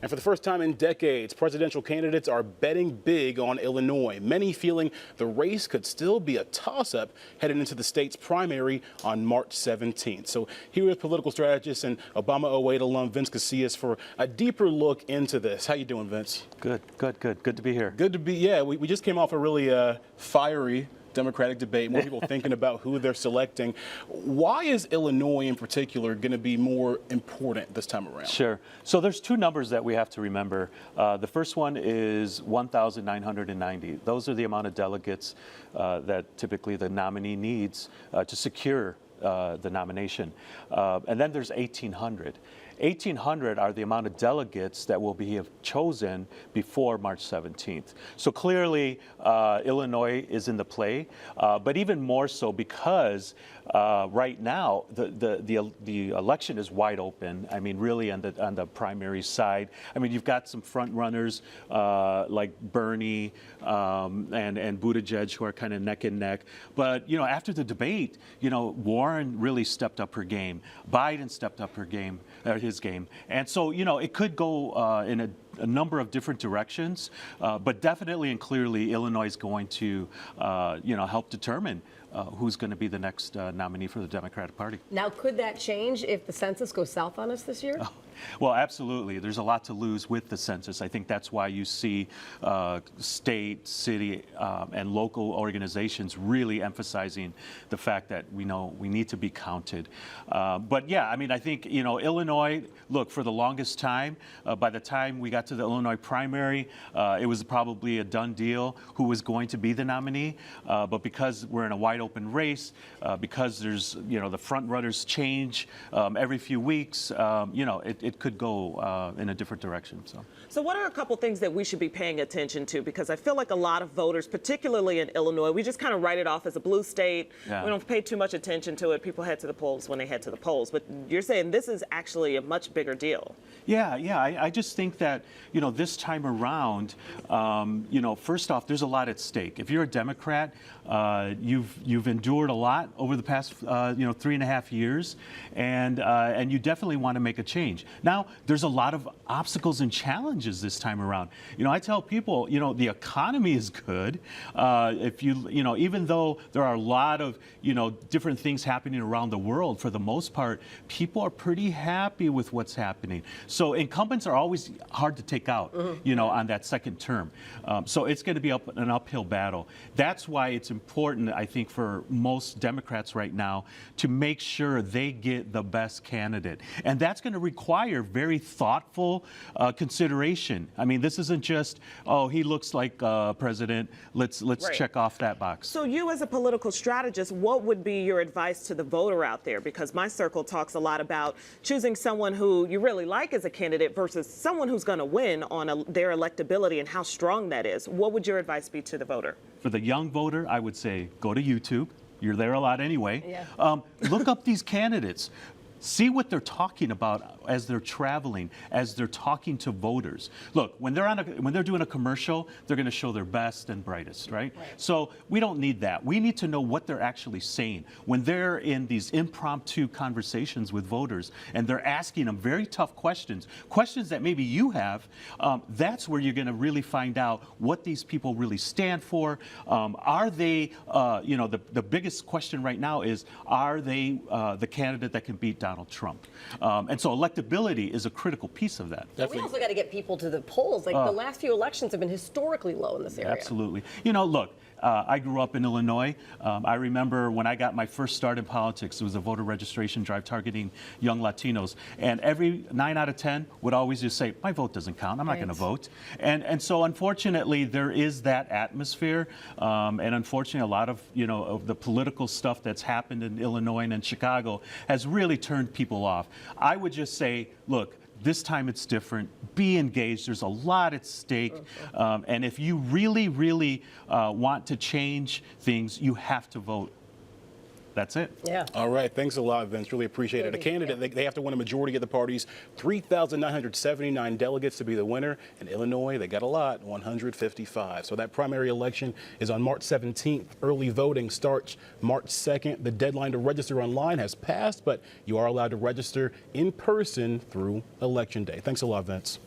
And for the first time in decades, presidential candidates are betting big on Illinois, many feeling the race could still be a toss-up heading into the state's primary on March 17th. So here is political strategist and Obama 08 alum Vince Casillas for a deeper look into this. How you doing, Vince? Good to be here. Good to be, yeah. We just came off a really fiery Democratic debate, more people thinking about who they're selecting. Why is Illinois in particular going to be more important this time around? Sure. So there's two numbers that we have to remember. The first one is 1,990. Those are the amount of delegates that typically the nominee needs to secure the nomination. And then there's 1,800. 1,800 are the amount of delegates that will be chosen before March 17th. So clearly, Illinois is in the play, but even more so because right now the election is wide open. I mean, really on the primary side. I mean, you've got some front runners like Bernie and Buttigieg who are kind of neck and neck. But after the debate, Warren really stepped up her game. Biden stepped up his game. And so, it could go in a number of different directions, but definitely and clearly Illinois is going to, help determine who's going to be the next nominee for the Democratic Party. Now, could that change if the census goes south on us this year? Oh, well, absolutely. There's a lot to lose with the census. I think that's why you see state, city, and local organizations really emphasizing the fact that we need to be counted. But yeah, I mean, I think, Illinois, look, for the longest time, by the time we got to the Illinois primary, it was probably a done deal who was going to be the nominee. But because we're in a wide open race, because there's, the front runners change every few weeks, it could go in a different direction. So what are a couple things that we should be paying attention to? Because I feel like a lot of voters, particularly in Illinois, we just kind of write it off as a blue state. Yeah. We don't pay too much attention to it. People head to the polls when they head to the polls. But you're saying this is actually a much bigger deal. Yeah. I just think that, this time around, first off, there's a lot at stake. If you're a Democrat, you've endured a lot over the past, 3.5 years, and you definitely want to make a change. Now, there's a lot of obstacles and challenges this time around. I tell people, the economy is good. Even though there are a lot of, different things happening around the world, for the most part, people are pretty happy with what's happening. So incumbents are always hard to take out, on that second term. So it's going to be an uphill battle. That's why it's important, I think, for most Democrats right now to make sure they get the best candidate. And that's going to require very thoughtful consideration. I mean, this isn't just, oh, he looks like president, let's right. Check off that box. So you as a political strategist, what would be your advice to the voter out there? Because my circle talks a lot about choosing someone who you really like as a candidate versus someone who's going to win on their electability and how strong that is. What would your advice be to the voter? For the young voter, I would say go to YouTube. You're there a lot anyway. Yeah. Look up these candidates. See what they're talking about as they're traveling, as they're talking to voters. Look, when they're doing a commercial, they're going to show their best and brightest, right? So we don't need that. We need to know what they're actually saying when they're in these impromptu conversations with voters and they're asking them very tough questions that maybe you have. That's where you're going to really find out what these people really stand for. Are they, the biggest question right now is, are they the candidate that can beat Donald Trump? And so electability is a critical piece of that. We also got to get people to the polls. Like the last few elections have been historically low in this area. Absolutely. Look, I grew up in Illinois. I remember when I got my first start in politics, it was a voter registration drive targeting young Latinos. And every 9 out of 10 would always just say, my vote doesn't count. I'm not going to vote. And so unfortunately, there is that atmosphere. And unfortunately, a lot of, of the political stuff that's happened in Illinois and in Chicago has really turned people off. I would just say, look, this time it's different. Be engaged. There's a lot at stake. And if you really, really want to change things, you have to vote. That's it. Yeah. All right. Thanks a lot, Vince. Really appreciate it. A candidate, they have to win a majority of the party's 3,979 delegates to be the winner. In Illinois, they got a lot, 155. So that primary election is on March 17th. Early voting starts March 2nd. The deadline to register online has passed, but you are allowed to register in person through Election Day. Thanks a lot, Vince.